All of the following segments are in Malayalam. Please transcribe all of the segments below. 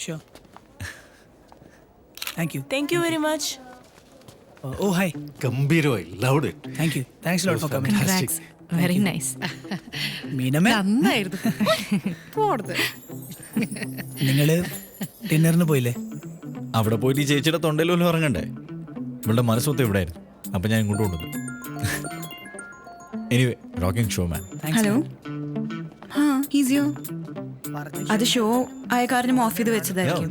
Sure. Thank you. Thank you very much. Oh, hi. ഗംഭീരമായി, loved it. Thank you. Thanks a lot for coming. Congrats. Very nice. Meenamma, നന്നായിരുന്നു. നിങ്ങള് ഡിന്നറിന് പോയില്ലേ? അവിടെ പോയിട്ട് ഈ ചേച്ചിയുടെ തൊണ്ടയിൽ പോലും ഇറങ്ങണ്ടേ? ഇവളുടെ മനസ്സൊത്ത് ഇവിടെ ആയിരുന്നു. അപ്പം ഞാൻ ഇങ്ങോട്ട് കൊണ്ടുവന്നു. Anyway, rocking show man. Hello. ഈസിയോ അത് ഷോ ആയ കാരണം ഓഫ് ചെയ്ത് വെച്ചതായിരിക്കും.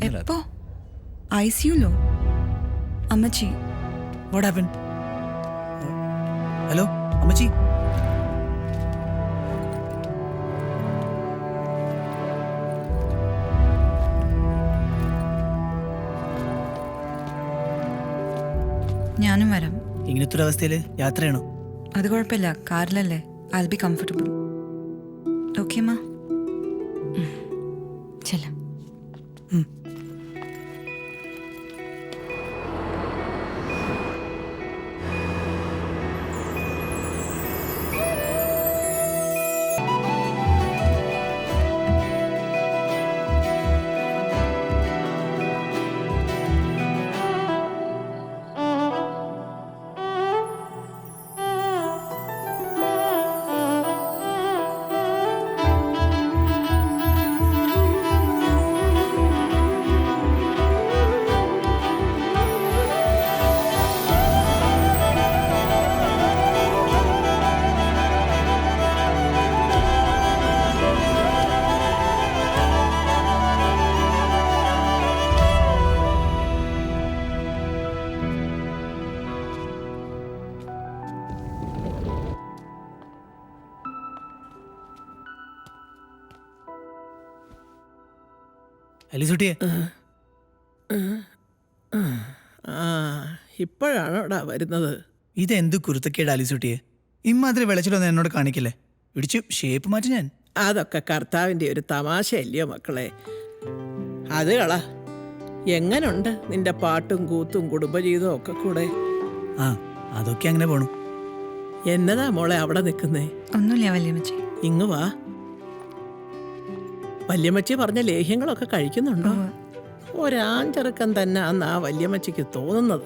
എപ്പോ? ICU-ലോ? അമ്മച്ചി. What happened? ഹലോ അമ്മച്ചി. ഞാനും വരാം. ഇങ്ങനത്തെ ഒരു അവസ്ഥയിൽ യാത്ര ചെയ്യണോ? അത് കുഴപ്പമില്ല, കാറിലല്ലേ. I'll be comfortable. Okay, ma? ചെല്ലാം. അലിസുട്ടിയെ, ഇപ്പോഴാണോടാ വരുന്നത്? ഇതെന്ത് കുരുത്തക്കേട് അലിസുട്ടിയെ? ഇമ്മാതിരി വിളച്ചിലൊന്നും എന്നോട് കാണിക്കില്ലേ? ഇടിച്ചു ഷേപ്പ് മാറ്റി ഞാൻ. അതൊക്കെ കർത്താവിൻ്റെ ഒരു തമാശയല്ലയോ മക്കളെ? അത് കള. എങ്ങനുണ്ട് നിന്റെ പാട്ടും കൂത്തും കുടുംബജീവിതവും ഒക്കെ കൂടെ? അതൊക്കെ അങ്ങനെ പോണു. എന്നതാ മോളെ അവിടെ നിൽക്കുന്നേ? ഒന്നുമില്ല വല്യമ്മച്ചി. ഇങ്ങ് വാ. വല്യമ്മച്ചി പറഞ്ഞ ലേഹ്യങ്ങളൊക്കെ കഴിക്കുന്നുണ്ടോ? ഒരാഞ്ചെറുക്കം തന്നെ അന്ന് ആ വല്യമ്മച്ചിക്ക് തോന്നുന്നത്.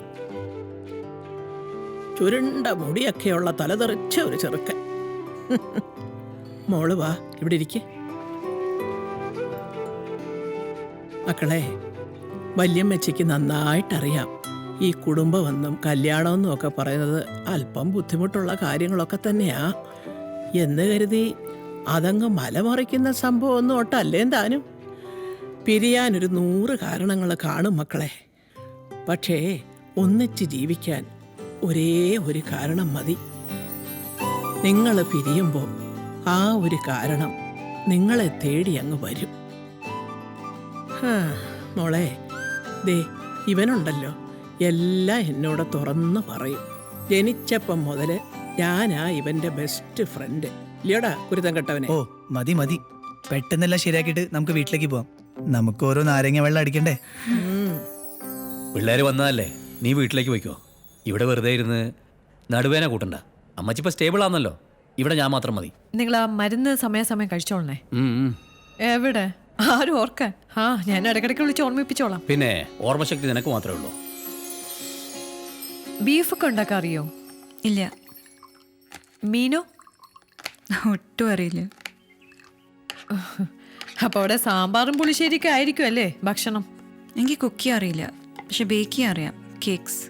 ചുരുണ്ട മുടിയൊക്കെയുള്ള തലതെറിച്ച ഒരു ചെറുക്കൻ. മോള് വാ, ഇവിടെ ഇരിക്കെ. മക്കളെ, വല്യമ്മച്ചിക്ക് നന്നായിട്ടറിയാം ഈ കുടുംബമെന്നും കല്യാണമെന്നും ഒക്കെ പറയുന്നത് അല്പം ബുദ്ധിമുട്ടുള്ള കാര്യങ്ങളൊക്കെ തന്നെയാ. എന്ന് കരുതി അതങ്ങ് മലമറിക്കുന്ന സംഭവമൊന്നും ഒട്ടല്ലേ താനും. പിരിയാനൊരു 100 കാരണങ്ങൾ കാണും മക്കളെ. പക്ഷേ ഒന്നിച്ച് ജീവിക്കാൻ ഒരേ ഒരു കാരണം മതി. നിങ്ങൾ പിരിയുമ്പോൾ ആ ഒരു കാരണം നിങ്ങളെ തേടി അങ്ങ് വരും. മോളെ, ദേ ഇവനുണ്ടല്ലോ, എല്ലാം എന്നോട് തുറന്നു പറയും. ജനിച്ചപ്പം മുതൽ ഞാനാ ഇവന്റെ ബെസ്റ്റ് ഫ്രണ്ട്. ഇല്ലയോടാ കുരുത്തം കെട്ടവനെ? ഓ മതി മതി, പെട്ടെന്നെല്ലാം ശരിയാക്കിയിട്ട് നമുക്ക് വീട്ടിലേക്ക് പോവാം. നമുക്ക് ഓരോ നാരങ്ങ വെള്ളം അടിക്കണ്ടേ? പിള്ളേര് വന്നതല്ലേ, നീ വീട്ടിലേക്ക് പോയിക്കോ. ഇവിടെ വെറുതെ ഇരുന്ന് നടുവേന കൂട്ടണ്ട. അമ്മച്ചി ഇപ്പൊ സ്റ്റേബിൾ ആണല്ലോ. ഇവിടെ ഞാൻ മാത്രം മതി. നിങ്ങൾ ആ മരുന്ന് സമയാസമയം കഴിച്ചോളണേ. എവിടെ ആരും ഓർക്കാൻ? ഞാൻ ഇടയ്ക്കിടയ്ക്ക് വിളിച്ച് ഓർമ്മിപ്പിച്ചോളാം. പിന്നെ ഓർമ്മശക്തി നിനക്ക് മാത്രമേ ഉള്ളൂ. ബീഫൊക്കെ ഉണ്ടാക്കാൻ അറിയോ? ഇല്ല. മീനോ? ഒട്ടും അറിയില്ല. അപ്പൊ അവിടെ സാമ്പാറും പുളിശ്ശേരിയൊക്കെ ആയിരിക്കും അല്ലേ ഭക്ഷണം? എനിക്ക് കുക്ക് ചെയ്യാൻ അറിയില്ല, പക്ഷെ ബേക്ക് ചെയ്യാൻ അറിയാം. കേക്ക്സ്.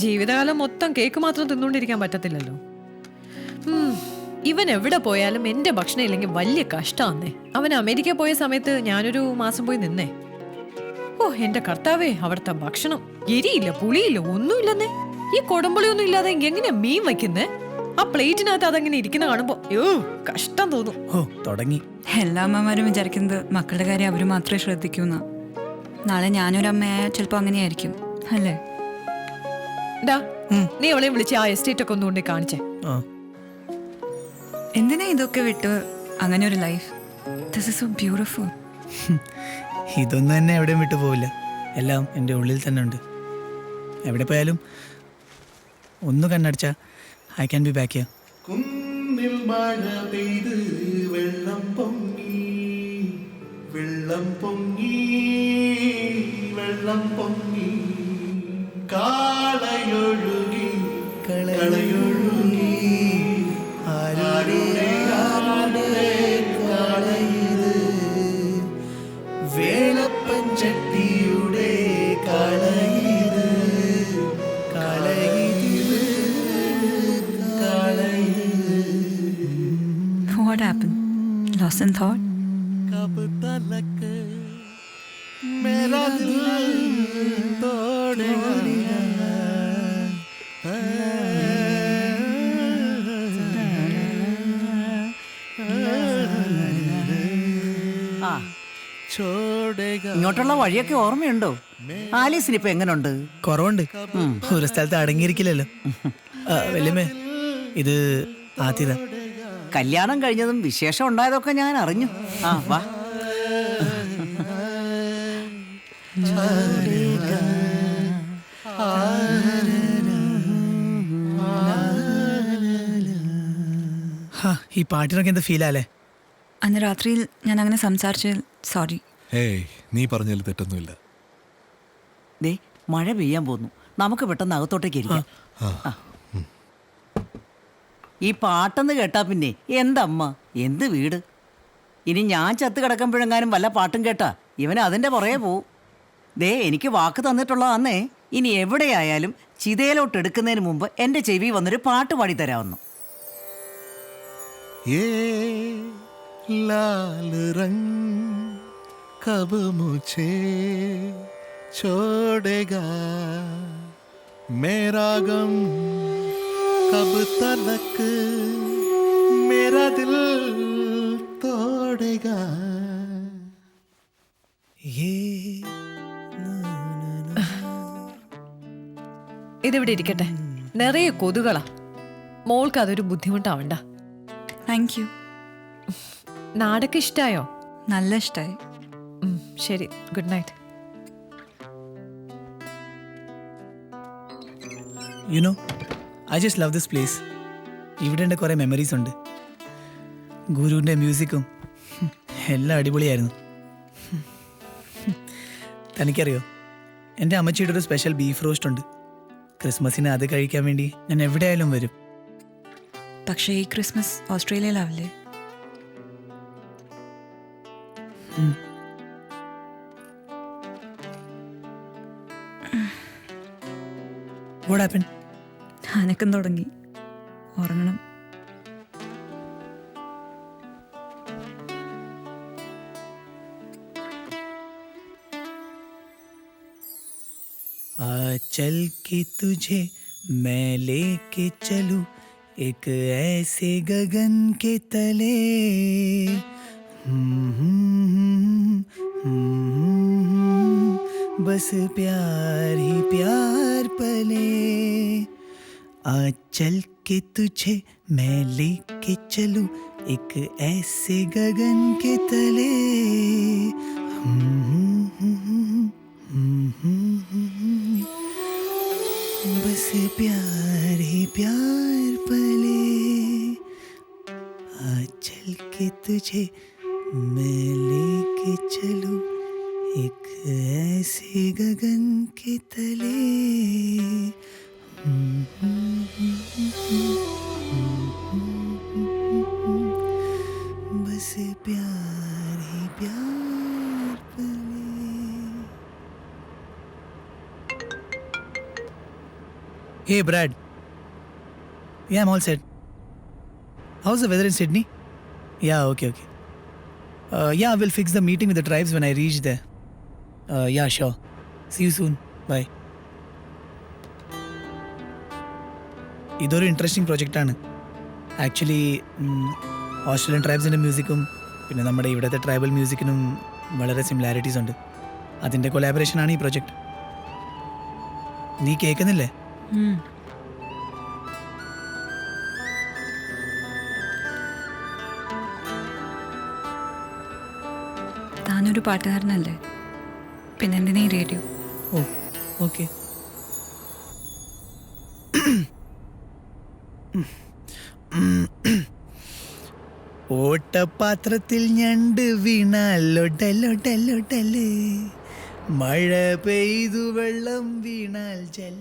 ജീവിതകാലം മൊത്തം കേക്ക് മാത്രം തിന്നുകൊണ്ടിരിക്കാൻ പറ്റത്തില്ലല്ലോ. ഇവൻ എവിടെ പോയാലും എന്റെ ഭക്ഷണം ഇല്ലെങ്കിൽ വലിയ കഷ്ടമാന്നേ. അവൻ അമേരിക്ക പോയ സമയത്ത് ഞാനൊരു മാസം പോയി നിന്നേ. ഓ എന്റെ കർത്താവേ, അവിടുത്തെ ഭക്ഷണം എരിയില്ല, പുളിയില്ല, ഒന്നുമില്ലെന്നേ. ഈ കൊടമ്പുളിയൊന്നും ഇല്ലാതെ എങ്ങനെയാ മീൻ വയ്ക്കുന്നേ? ആ പ്ലേറ്റിനകത്ത് അതങ്ങനെ ഇരിക്കുന്ന കാണുമ്പോ കഷ്ടം തോന്നും. തുടങ്ങി. എല്ലാ അമ്മമാരും വിചാരിക്കുന്നത് മക്കളുടെ കാര്യം അവര് മാത്രമേ ശ്രദ്ധിക്കൂന്ന. നാളെ ഞാനൊരമ്മയായ ചിലപ്പോ അങ്ങനെയായിരിക്കും അല്ലേ? നീ അവളെ വിളിച്ച് ആ എസ്റ്റേറ്റ് ഒക്കെ ഒന്നുകൊണ്ട് കാണിച്ചേ. എന്തിനാ ഇതൊക്കെ വിട്ട് അങ്ങനെ ഒരു life? This is so beautiful. ഇതൊന്നും തന്നെ എവിടെയും വിട്ടു പോവില്ല. എല്ലാം എൻ്റെ ഉള്ളിൽ തന്നെ ഉണ്ട്. എവിടെ പോയാലും ഒന്ന് കണ്ണടച്ച I can be back here. കുന്നിൽ മഴ പെയ്ത് വെള്ളം പൊങ്ങി വെള്ളം പൊങ്ങി വെള്ളം പൊങ്ങി കാളയൊഴുകി കളയൊഴുകി ആരുടെ ആരുടെ കാളയത് Velappan ചട്ടിയുടെ കാളയത് കാളയത് കാളയത് What happened? Lost in thought? कब तलक मेरा दिल तोड़ेगा ആ छोड़ेगा ഇങ്ങോട്ടുള്ള വഴിയൊക്കെ ഓർമ്മയുണ്ടോ? ആലീസിന് ഇപ്പൊ എങ്ങനുണ്ട്? കുറവുണ്ട്. ഒരു സ്ഥലത്ത് അടങ്ങിയിരിക്കില്ലല്ലോ. വല്യമ്മേ, ഇത് ആതിര. കല്യാണം കഴിഞ്ഞതും വിശേഷം ഉണ്ടായതൊക്കെ ഞാൻ അറിഞ്ഞു. ആ വാ. ഈ പാട്ടിനൊക്കെ എന്ത് ഫീലല്ലേ? അന്ന് രാത്രിയിൽ ഞാൻ അങ്ങനെ സംസാരിച്ചതിൽ സോറി. ഏയ്, നീ പറഞ്ഞതിൽ തെറ്റൊന്നുമില്ല. ദേ മഴ പെയ്യാൻ പോന്നു. നമുക്ക് പെട്ടെന്ന് അകത്തോട്ടേക്ക് ഇരിക്കാം. ആ. ഈ പാട്ടെന്ന് കേട്ടാ പിന്നെ എന്തമ്മ എന്ത് വീട്. ഇനി ഞാൻ ചത്ത് കിടക്കുമ്പോഴെങ്ങാനും വല്ല പാട്ടും കേട്ടാ ഇവന് അതിൻ്റെ പുറകെ പോവും. ദേ എനിക്ക് വാക്ക് തന്നിട്ടുള്ളതാന്നേ, ഇനി എവിടെയായാലും ചിതയിലോട്ട് എടുക്കുന്നതിന് മുമ്പ് എൻ്റെ ചെവി വന്നൊരു പാട്ട് പാടിത്തരാമെന്നു. ये लाल रंग कब मुझे छोड़ेगा मेरा गम कब तलक मेरा दिल तोड़ेगा ये ഇതിവിടെ ഇരിക്കട്ടെ. നിറയെ കൊതുകളാ. മോൾക്ക് അതൊരു ബുദ്ധിമുട്ടാവണ്ട. Thank you. നാടൊക്കെ ഇഷ്ടായോ? നല്ല ഇഷ്ടമായി. ശരി, good night. You know, I just love this place. ഇവിടെ എൻ്റെ കുറേ മെമ്മറീസ് ഉണ്ട്. ഗുരുവിൻ്റെ മ്യൂസിക്കും എല്ലാം അടിപൊളിയായിരുന്നു. തനിക്കറിയോ, എൻ്റെ അമ്മച്ചിയുടെ ഒരു സ്പെഷ്യൽ ബീഫ് റോസ്റ്റ് ഉണ്ട്. ക്രിസ്മസിന് അത് കഴിക്കാൻ വേണ്ടി ഞാൻ എവിടെയായാലും വരും. പക്ഷേ ഈ ക്രിസ്മസ് ഓസ്ട്രേലിയയിലാവില്ലേ? What happened? അനക്കം തുടങ്ങി. ഉറങ്ങണം. चल के तुझे मैं लेके चलूं एक ऐसे गगन के तले, बस प्यार ही प्यार पले. आज चल के तुझे मैं लेके चलूं एक ऐसे गगन के तले, बस प्यार ही प्यार पले. आज चल के तुझे मैं लेके चलूं एक ऐसे गगन के तले, बस प्यार ही प्यार पले. Hey Brad. Yeah, I'm all set. How's the weather in Sydney? Yeah, okay. Yeah, we'll fix the meeting with the tribes when I reach there. Yeah, sure. See you soon. Bye. ഇതൊരു ഇൻട്രസ്റ്റിംഗ് പ്രൊജക്റ്റാണ്. ആക്ച്വലി ഓസ്ട്രേലിയൻ ട്രൈബ്സിൻ്റെ മ്യൂസിക്കും പിന്നെ നമ്മുടെ ഇവിടുത്തെ ട്രൈബൽ മ്യൂസിക്കിനും വളരെ സിമിലാരിറ്റീസ് ഉണ്ട്. അതിൻ്റെ കൊലാബറേഷനാണ് ഈ പ്രൊജക്റ്റ്. നീ കേൾക്കുന്നില്ലേ? താനൊരു പാട്ടുകാരനല്ലേ, പിന്നെ എന്തിനാ ഈ റേഡിയോ? ഓ ഓക്കെ. ഓട്ടപാത്രത്തിൽ ഞണ്ട് വീണാൽ ലൊടലൊടലൊടല്, മഴ പെയ്തു വെള്ളം വീണാൽ ജല